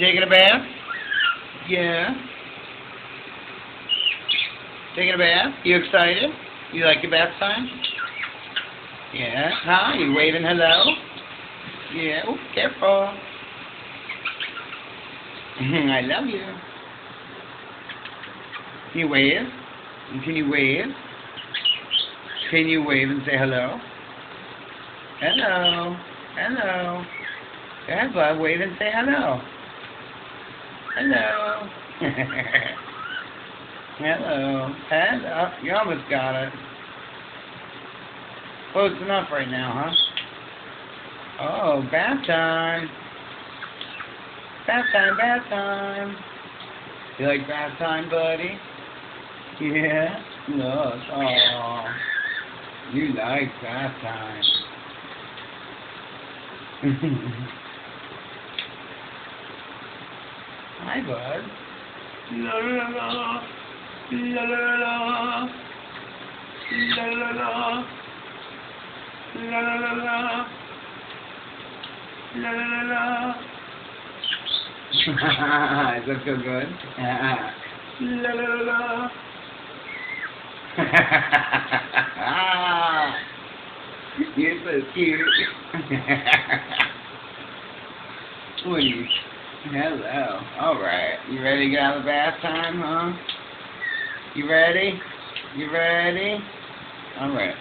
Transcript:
taking a bath? Yeah. Taking a bath? You excited? You like your bath time? Yeah. Huh? You waving hello? Yeah. Oh, careful. I love you. Can you wave? Can you wave? Can you wave and say hello? Hello. Hello. Go ahead, bud. Wave and say hello. Hello. Hello. Hello. You almost got it. Close enough right now, huh? Oh, bath time. Bath time, bath time. You like bath time, buddy? Yeah? Look. Oh. You like bath time. Hi, bud. La la la. La la la. La la la. La la la la. La la la la. Does that feel good? La la la la. You're so cute. What are you? Hello. Alright. You ready to get out of the bath time, huh? You ready? You ready? Alright.